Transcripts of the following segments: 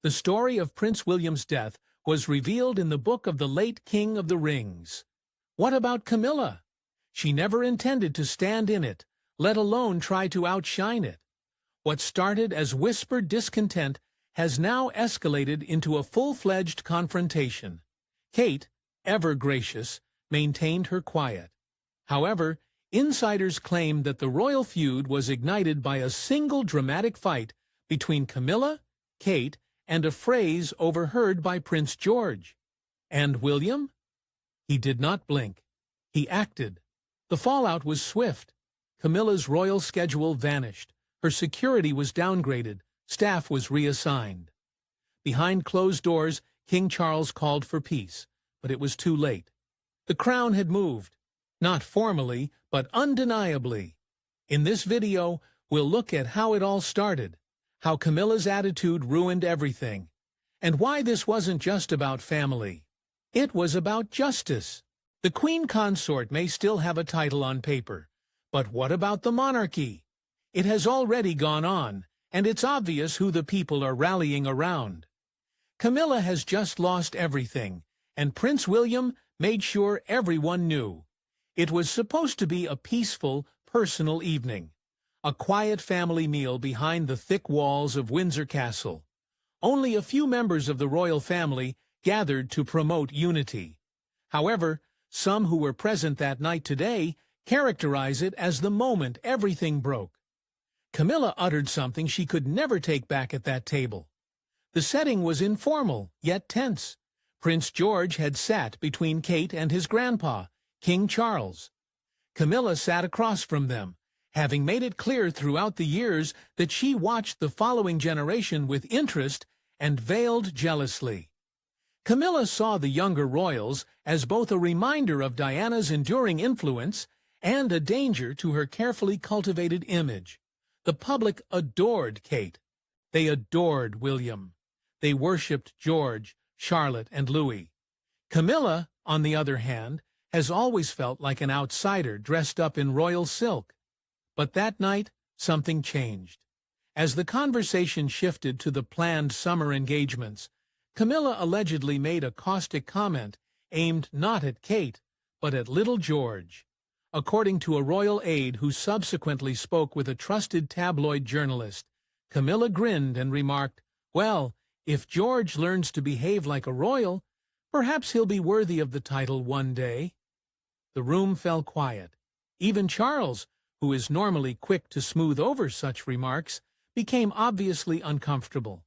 The story of Prince William's death was revealed in the book of the late King of the Rings. What about Camilla? She never intended to stand in it, let alone try to outshine it. What started as whispered discontent has now escalated into a full-fledged confrontation. Kate, ever gracious, maintained her quiet. However, insiders claimed that the royal feud was ignited by a single dramatic fight between Camilla, Kate, and a phrase overheard by Prince George. And William? He did not blink. He acted. The fallout was swift. Camilla's royal schedule vanished. Her security was downgraded. Staff was reassigned. Behind closed doors, King Charles called for peace, but it was too late. The crown had moved. Not formally, but undeniably. In this video, we'll look at how it all started, how Camilla's attitude ruined everything, and why this wasn't just about family. It was about justice. The Queen Consort may still have a title on paper, but what about the monarchy? It has already gone on, and it's obvious who the people are rallying around. Camilla has just lost everything, and Prince William made sure everyone knew. It was supposed to be a peaceful, personal evening, a quiet family meal behind the thick walls of Windsor Castle. Only a few members of the royal family gathered to promote unity. However, some who were present that night today characterize it as the moment everything broke. Camilla uttered something she could never take back at that table. The setting was informal, yet tense. Prince George had sat between Kate and his grandpa, King Charles. Camilla sat across from them, having made it clear throughout the years that she watched the following generation with interest and veiled jealously. Camilla saw the younger royals as both a reminder of Diana's enduring influence and a danger to her carefully cultivated image. The public adored Kate. They adored William. They worshipped George, Charlotte, and Louis. Camilla, on the other hand, has always felt like an outsider dressed up in royal silk. But that night, something changed. As the conversation shifted to the planned summer engagements, Camilla allegedly made a caustic comment aimed not at Kate, but at little George. According to a royal aide who subsequently spoke with a trusted tabloid journalist, Camilla grinned and remarked, "Well, if George learns to behave like a royal, perhaps he'll be worthy of the title one day." The room fell quiet. Even Charles, who is normally quick to smooth over such remarks, became obviously uncomfortable.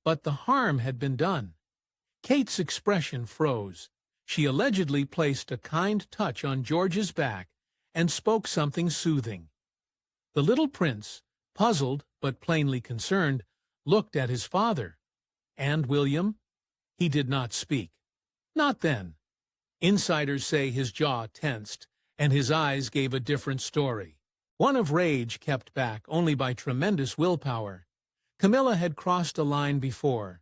But the harm had been done. Kate's expression froze. She allegedly placed a kind touch on George's back and spoke something soothing. The little prince, puzzled but plainly concerned, looked at his father. And William? He did not speak. Not then. Insiders say his jaw tensed, and his eyes gave a different story. One of rage kept back only by tremendous willpower. Camilla had crossed a line before.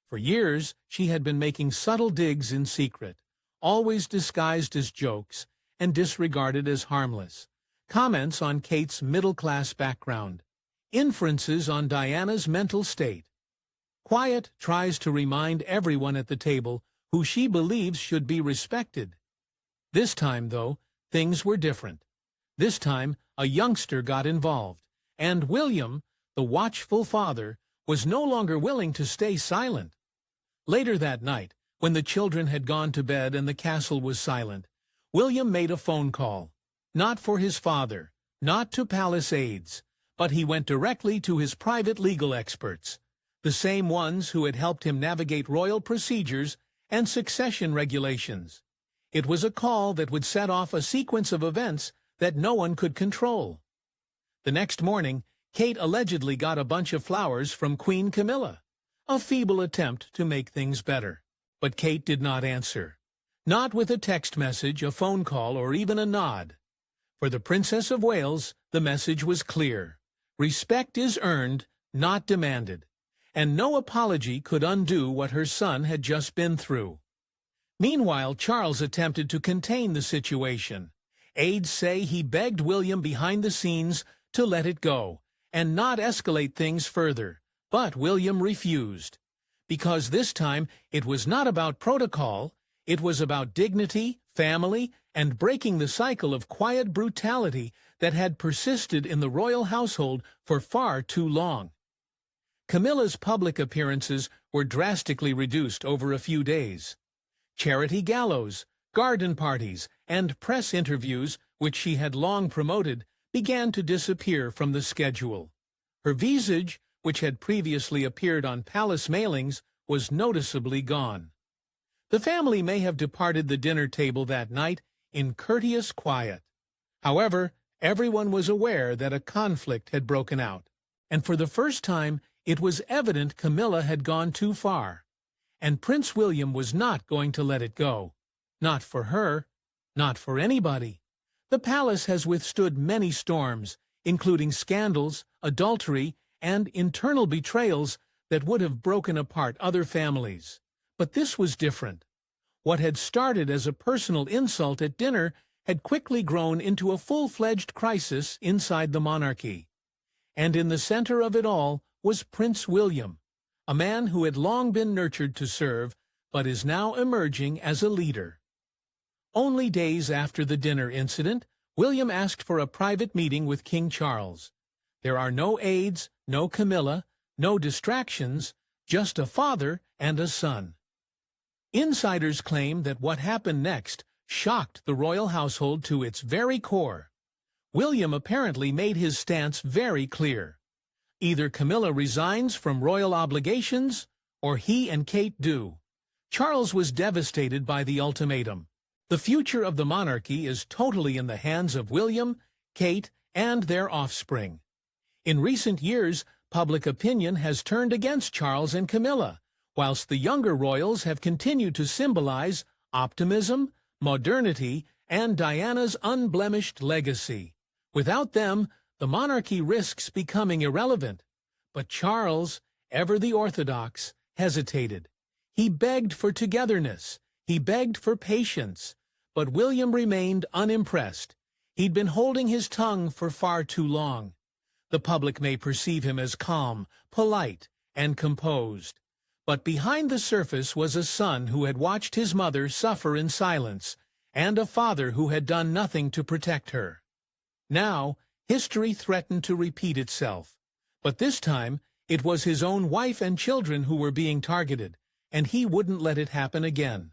For years, she had been making subtle digs in secret, always disguised as jokes and disregarded as harmless. Comments on Kate's middle-class background. Inferences on Diana's mental state. Quiet tries to remind everyone at the table who she believes should be respected. This time, though, things were different. This time, a youngster got involved, and William, the watchful father, was no longer willing to stay silent. Later that night, when the children had gone to bed and the castle was silent, William made a phone call. Not for his father, not to palace aides, but he went directly to his private legal experts, the same ones who had helped him navigate royal procedures and succession regulations. It was a call that would set off a sequence of events that no one could control. The next morning, Kate allegedly got a bunch of flowers from Queen Camilla, a feeble attempt to make things better. But Kate did not answer. Not with a text message, a phone call, or even a nod. For the Princess of Wales, the message was clear. Respect is earned, not demanded. And no apology could undo what her son had just been through. Meanwhile, Charles attempted to contain the situation. Aides say he begged William behind the scenes to let it go and not escalate things further, but William refused. because this time it was not about protocol, it was about dignity, family, and breaking the cycle of quiet brutality that had persisted in the royal household for far too long. Camilla's public appearances were drastically reduced over a few days. Charity gallows, garden parties, and press interviews, which she had long promoted, began to disappear from the schedule. Her visage, which had previously appeared on palace mailings, was noticeably gone. The family may have departed the dinner table that night in courteous quiet. However, everyone was aware that a conflict had broken out, and for the first time it was evident Camilla had gone too far, and Prince William was not going to let it go. Not for her, not for anybody. The palace has withstood many storms, including scandals, adultery, and internal betrayals that would have broken apart other families. But this was different. What had started as a personal insult at dinner had quickly grown into a full-fledged crisis inside the monarchy. And in the center of it all was Prince William, a man who had long been nurtured to serve, but is now emerging as a leader. Only days after the dinner incident, William asked for a private meeting with King Charles. There are no aides, no Camilla, no distractions, just a father and a son. Insiders claim that what happened next shocked the royal household to its very core. William apparently made his stance very clear. Either Camilla resigns from royal obligations, or he and Kate do. Charles was devastated by the ultimatum. The future of the monarchy is totally in the hands of William, Kate, and their offspring. In recent years, public opinion has turned against Charles and Camilla, whilst the younger royals have continued to symbolize optimism, modernity, and Diana's unblemished legacy. Without them, the monarchy risks becoming irrelevant. But Charles, ever the orthodox, hesitated. He begged for togetherness. He begged for patience. But William remained unimpressed. He'd been holding his tongue for far too long. The public may perceive him as calm, polite, and composed. But behind the surface was a son who had watched his mother suffer in silence, and a father who had done nothing to protect her. Now, history threatened to repeat itself. But this time, it was his own wife and children who were being targeted, and he wouldn't let it happen again.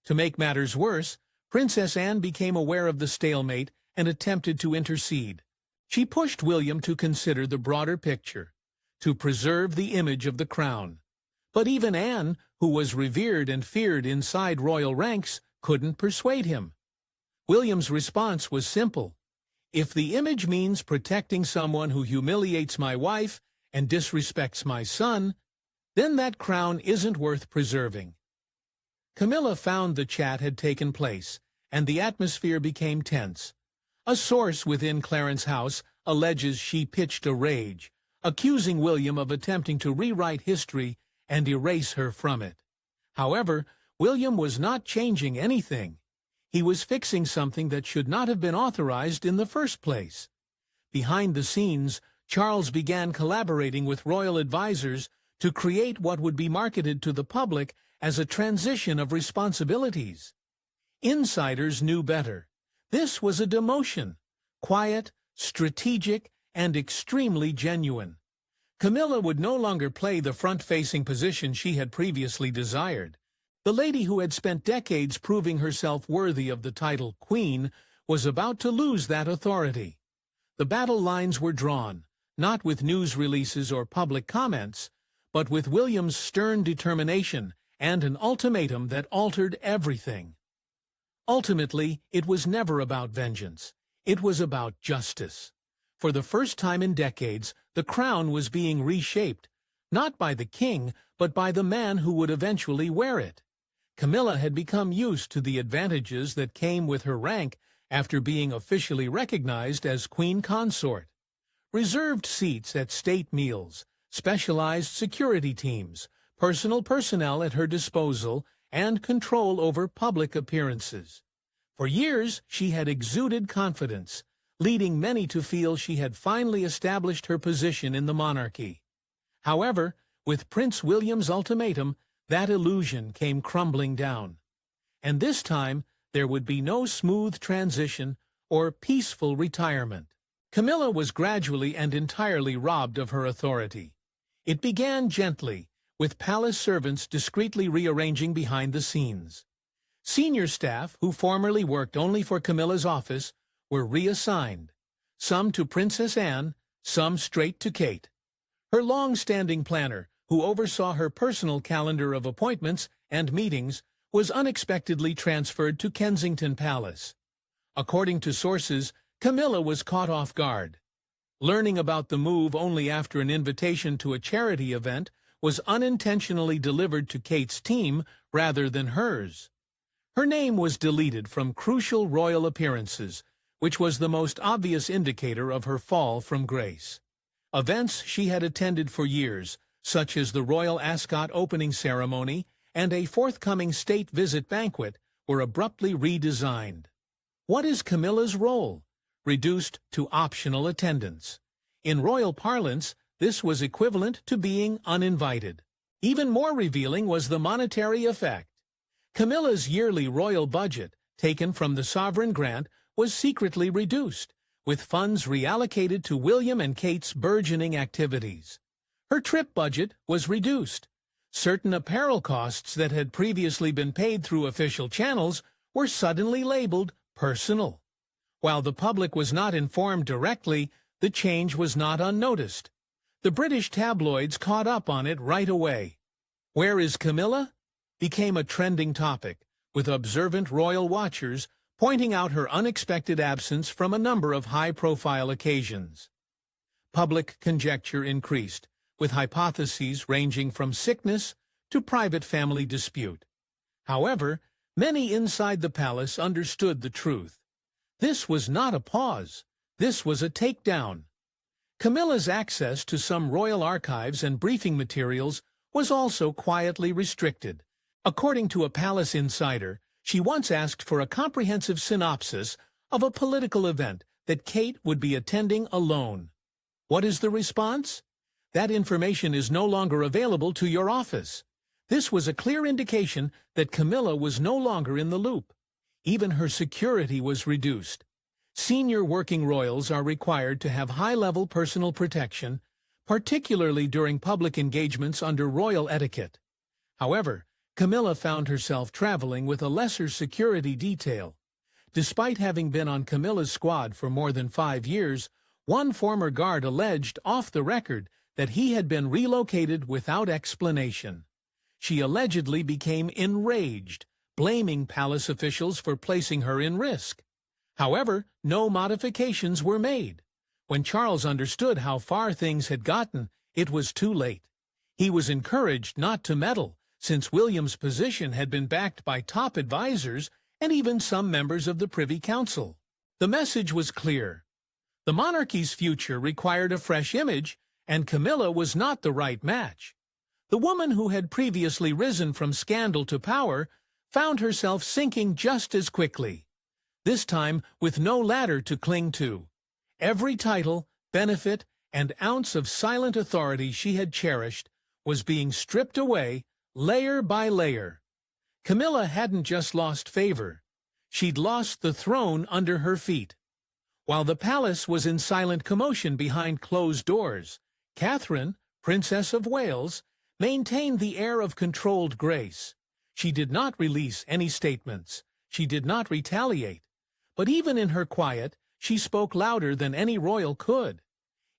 To make matters worse, Princess Anne became aware of the stalemate and attempted to intercede. She pushed William to consider the broader picture, to preserve the image of the crown. But even Anne, who was revered and feared inside royal ranks, couldn't persuade him. William's response was simple. If the image means protecting someone who humiliates my wife and disrespects my son, then that crown isn't worth preserving. Camilla found the chat had taken place, and the atmosphere became tense. A source within Clarence House alleges she pitched a rage, accusing William of attempting to rewrite history and erase her from it. However, William was not changing anything. He was fixing something that should not have been authorized in the first place. Behind the scenes, Charles began collaborating with royal advisors to create what would be marketed to the public as a transition of responsibilities. Insiders knew better. This was a demotion, quiet, strategic, and extremely genuine. Camilla would no longer play the front-facing position she had previously desired. The lady who had spent decades proving herself worthy of the title Queen was about to lose that authority. The battle lines were drawn, not with news releases or public comments, but with William's stern determination and an ultimatum that altered everything. Ultimately, it was never about vengeance. It was about justice. For the first time in decades, the crown was being reshaped, not by the king, but by the man who would eventually wear it. Camilla had become used to the advantages that came with her rank after being officially recognized as Queen Consort. Reserved seats at state meals, specialized security teams, personal personnel at her disposal, and control over public appearances. For years, she had exuded confidence, leading many to feel she had finally established her position in the monarchy. However, With Prince William's ultimatum, that illusion came crumbling down. And this time, there would be no smooth transition or peaceful retirement. Camilla was gradually and entirely robbed of her authority. It began gently, with palace servants discreetly rearranging behind the scenes. Senior staff, who formerly worked only for Camilla's office, were reassigned, some to Princess Anne, some straight to Kate. Her long-standing planner, who oversaw her personal calendar of appointments and meetings, was unexpectedly transferred to Kensington Palace. According to sources, Camilla was caught off guard. Learning about the move only after an invitation to a charity event was unintentionally delivered to Kate's team rather than hers. Her name was deleted from crucial royal appearances, which was the most obvious indicator of her fall from grace. Events she had attended for years, such as the Royal Ascot opening ceremony and a forthcoming state visit banquet, were abruptly redesigned. What is Camilla's role? Reduced to optional attendance. In royal parlance, this was equivalent to being uninvited. Even more revealing was the monetary effect. Camilla's yearly royal budget, taken from the sovereign grant, was secretly reduced, with funds reallocated to William and Kate's burgeoning activities. Her trip budget was reduced. Certain apparel costs that had previously been paid through official channels were suddenly labeled personal. While the public was not informed directly, the change was not unnoticed. The British tabloids caught up on it right away. "Where is Camilla?" became a trending topic, with observant royal watchers pointing out her unexpected absence from a number of high-profile occasions. Public conjecture increased, with hypotheses ranging from sickness to private family dispute. However, many inside the palace understood the truth. This was not a pause. This was a takedown. Camilla's access to some royal archives and briefing materials was also quietly restricted. According to a palace insider, she once asked for a comprehensive synopsis of a political event that Kate would be attending alone. What is the response? That information is no longer available to your office. This was a clear indication that Camilla was no longer in the loop. Even her security was reduced. Senior working royals are required to have high-level personal protection, particularly during public engagements under royal etiquette. However, Camilla found herself traveling with a lesser security detail. Despite having been on Camilla's squad for more than 5 years, one former guard alleged off the record that he had been relocated without explanation. She allegedly became enraged, blaming palace officials for placing her in risk. However, no modifications were made. When Charles understood how far things had gotten, it was too late. He was encouraged not to meddle, since William's position had been backed by top advisors and even some members of the Privy Council. The message was clear. The monarchy's future required a fresh image, and Camilla was not the right match. The woman who had previously risen from scandal to power found herself sinking just as quickly, this time with no ladder to cling to. Every title, benefit, and ounce of silent authority she had cherished was being stripped away, layer by layer. Camilla hadn't just lost favor. She'd lost the throne under her feet. While the palace was in silent commotion behind closed doors, Catherine, Princess of Wales, maintained the air of controlled grace. She did not release any statements. She did not retaliate. But even in her quiet, she spoke louder than any royal could.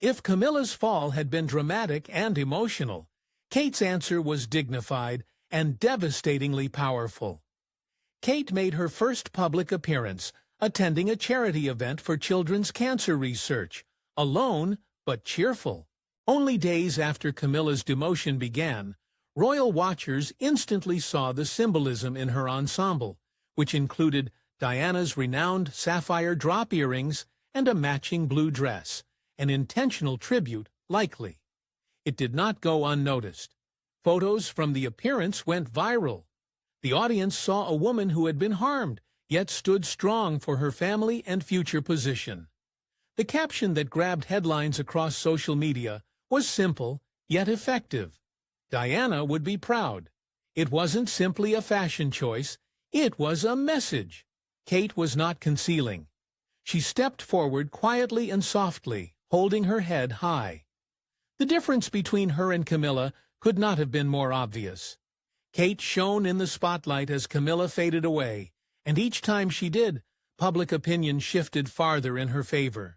If Camilla's fall had been dramatic and emotional, Kate's answer was dignified and devastatingly powerful. Kate made her first public appearance, attending a charity event for children's cancer research, alone but cheerful. Only days after Camilla's demotion began, royal watchers instantly saw the symbolism in her ensemble, which included Diana's renowned sapphire drop earrings and a matching blue dress, an intentional tribute, likely. It did not go unnoticed. Photos from the appearance went viral. The audience saw a woman who had been harmed, yet stood strong for her family and future position. The caption that grabbed headlines across social media was simple, yet effective. Diana would be proud. It wasn't simply a fashion choice, it was a message. Kate was not concealing. She stepped forward quietly and softly, holding her head high. The difference between her and Camilla could not have been more obvious. Kate shone in the spotlight as Camilla faded away, and each time she did, public opinion shifted farther in her favor.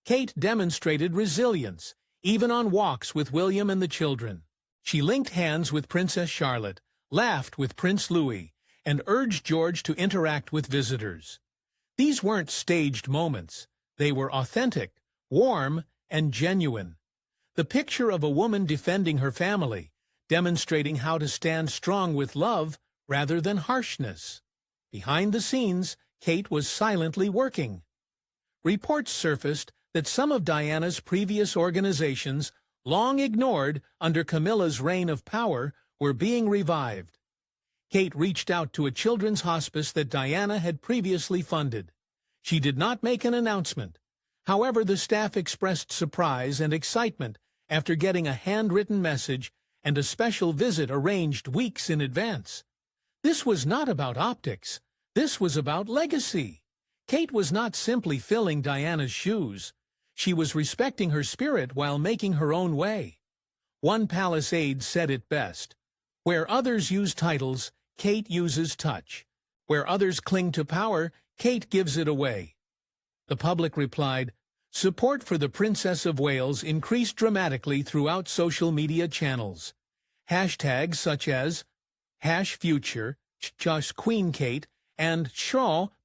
Kate demonstrated resilience, even on walks with William and the children. She linked hands with Princess Charlotte, laughed with Prince Louis, and urged George to interact with visitors. These weren't staged moments. They were authentic, warm, and genuine. The picture of a woman defending her family, demonstrating how to stand strong with love rather than harshness. Behind the scenes, Kate was silently working. Reports surfaced that some of Diana's previous organizations, long ignored under Camilla's reign of power, were being revived. Kate reached out to a children's hospice that Diana had previously funded. She did not make an announcement. However, the staff expressed surprise and excitement after getting a handwritten message and a special visit arranged weeks in advance. This was not about optics. This was about legacy. Kate was not simply filling Diana's shoes. She was respecting her spirit while making her own way. One palace aide said it best. Where others use titles, Kate uses touch. Where others cling to power, Kate gives it away. The public replied, support for the Princess of Wales increased dramatically throughout social media channels. Hashtags such as #Future, Queen Kate, and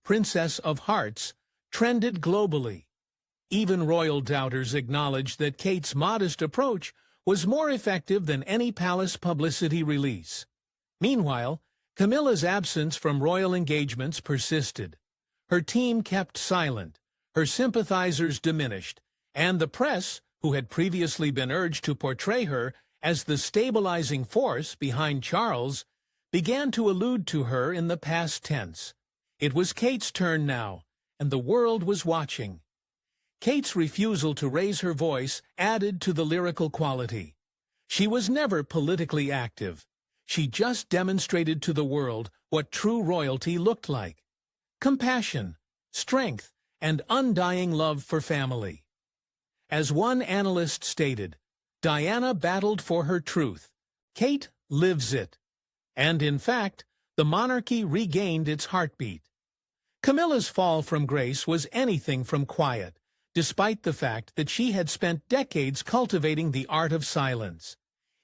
Princess of Hearts trended globally. Even royal doubters acknowledged that Kate's modest approach was more effective than any palace publicity release. Meanwhile, Camilla's absence from royal engagements persisted. Her team kept silent, her sympathizers diminished, and the press, who had previously been urged to portray her as the stabilizing force behind Charles, began to allude to her in the past tense. It was Kate's turn now, and the world was watching. Kate's refusal to raise her voice added to the lyrical quality. She was never politically active. She just demonstrated to the world what true royalty looked like. Compassion, strength, and undying love for family. As one analyst stated, Diana battled for her truth. Kate lives it. And in fact, the monarchy regained its heartbeat. Camilla's fall from grace was anything from quiet, despite the fact that she had spent decades cultivating the art of silence.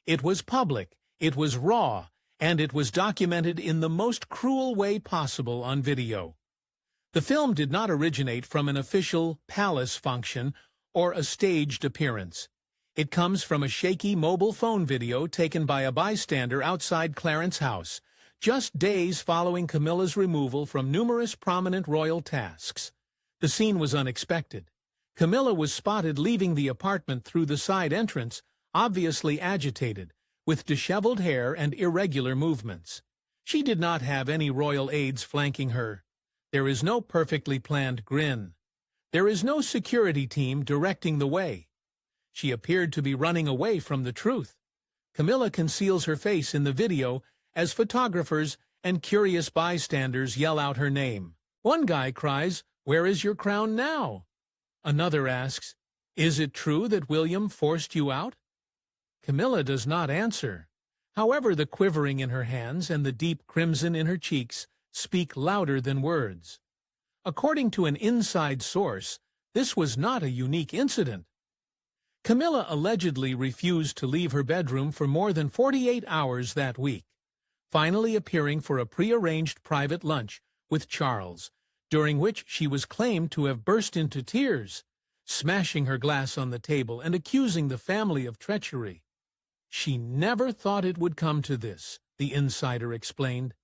It was public, it was raw, and it was documented in the most cruel way possible on video. The film did not originate from an official palace function or a staged appearance. It comes from a shaky mobile phone video taken by a bystander outside Clarence House, just days following Camilla's removal from numerous prominent royal tasks. The scene was unexpected. Camilla was spotted leaving the apartment through the side entrance, obviously agitated, with disheveled hair and irregular movements. She did not have any royal aides flanking her. There is no perfectly planned grin. There is no security team directing the way. She appeared to be running away from the truth. Camilla conceals her face in the video as photographers and curious bystanders yell out her name. One guy cries, "Where is your crown now?" Another asks, "Is it true that William forced you out?" Camilla does not answer. However, the quivering in her hands and the deep crimson in her cheeks speak louder than words. According to an inside source, this was not a unique incident. Camilla allegedly refused to leave her bedroom for more than 48 hours that week, finally appearing for a prearranged private lunch with Charles, during which she was claimed to have burst into tears, smashing her glass on the table and accusing the family of treachery. She never thought it would come to this, the insider explained.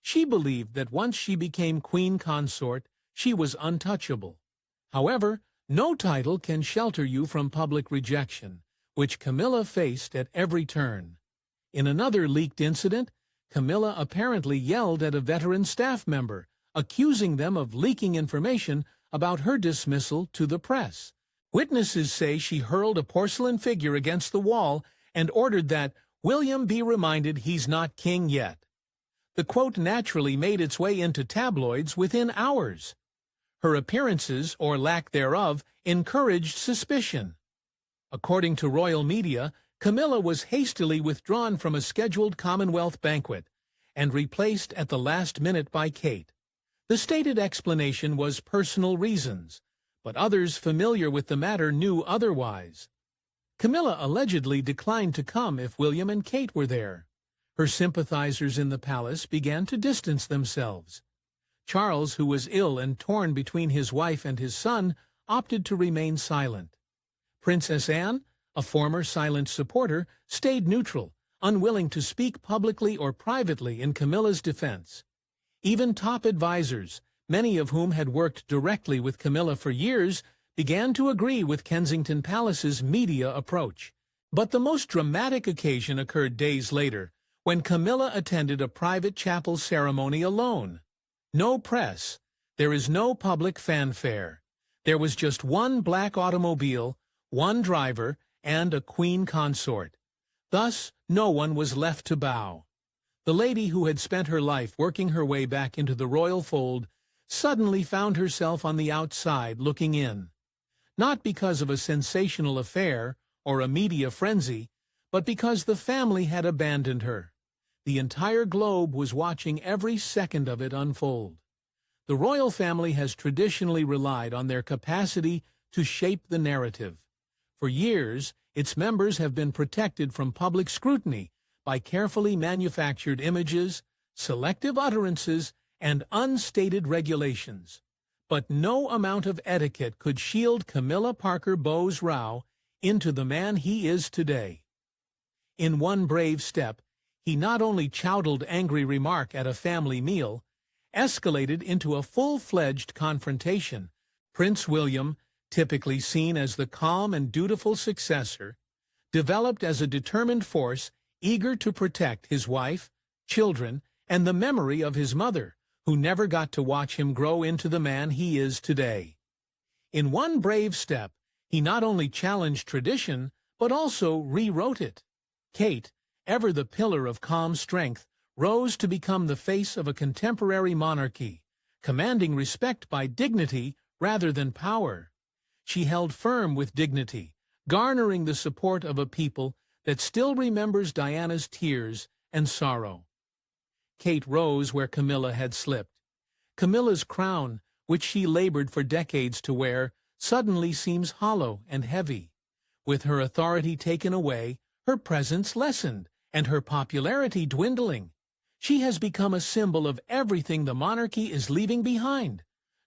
She believed that once she became Queen Consort, she was untouchable. However, no title can shelter you from public rejection, which Camilla faced at every turn. In another leaked incident, Camilla apparently yelled at a veteran staff member, accusing them of leaking information about her dismissal to the press. Witnesses say she hurled a porcelain figure against the wall and ordered that William be reminded he's not king yet. The quote naturally made its way into tabloids within hours. Her appearances, or lack thereof, encouraged suspicion. According to royal media, Camilla was hastily withdrawn from a scheduled Commonwealth banquet and replaced at the last minute by Kate. The stated explanation was personal reasons, but others familiar with the matter knew otherwise. Camilla allegedly declined to come if William and Kate were there. Her sympathizers in the palace began to distance themselves. Charles, who was ill and torn between his wife and his son, opted to remain silent. Princess Anne, a former silent supporter, stayed neutral, unwilling to speak publicly or privately in Camilla's defense. Even top advisers, many of whom had worked directly with Camilla for years, began to agree with Kensington Palace's media approach. But the most dramatic occasion occurred days later, when Camilla attended a private chapel ceremony alone. No press. There is no public fanfare. There was just one black automobile, one driver, and a queen consort. Thus, no one was left to bow. The lady who had spent her life working her way back into the royal fold suddenly found herself on the outside looking in. Not because of a sensational affair or a media frenzy, but because the family had abandoned her. The entire globe was watching every second of it unfold. The royal family has traditionally relied on their capacity to shape the narrative. For years, its members have been protected from public scrutiny by carefully manufactured images, selective utterances, and unstated regulations. But no amount of etiquette could shield Camilla Parker Bowes-Rau into the man he is today. In one brave step, he not only chowdled angry remark at a family meal, escalated into a full-fledged confrontation. Prince William, typically seen as the calm and dutiful successor, developed as a determined force eager to protect his wife, children, and the memory of his mother, who never got to watch him grow into the man he is today. In one brave step, he not only challenged tradition, but also rewrote it. Kate, ever the pillar of calm strength, rose to become the face of a contemporary monarchy, commanding respect by dignity rather than power. She held firm with dignity, garnering the support of a people that still remembers Diana's tears and sorrow. Kate rose where Camilla had slipped. Camilla's crown, which she labored for decades to wear, suddenly seems hollow and heavy. With her authority taken away, her presence lessened, and her popularity dwindling. She has become a symbol of everything the monarchy is leaving behind.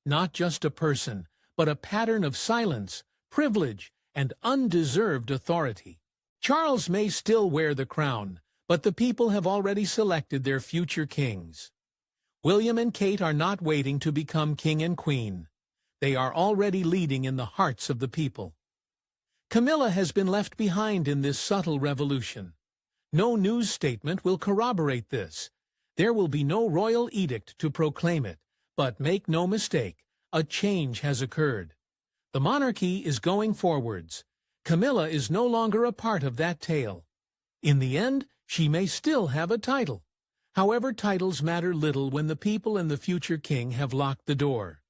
Not just a person, but a pattern of silence, privilege, and undeserved authority. Charles may still wear the crown, but the people have already selected their future kings. William and Kate are not waiting to become king and queen. They are already leading in the hearts of the people. Camilla has been left behind in this subtle revolution. No news statement will corroborate this. There will be no royal edict to proclaim it, but make no mistake, a change has occurred. The monarchy is going forwards. Camilla is no longer a part of that tale. In the end, she may still have a title. However, titles matter little when the people and the future king have locked the door.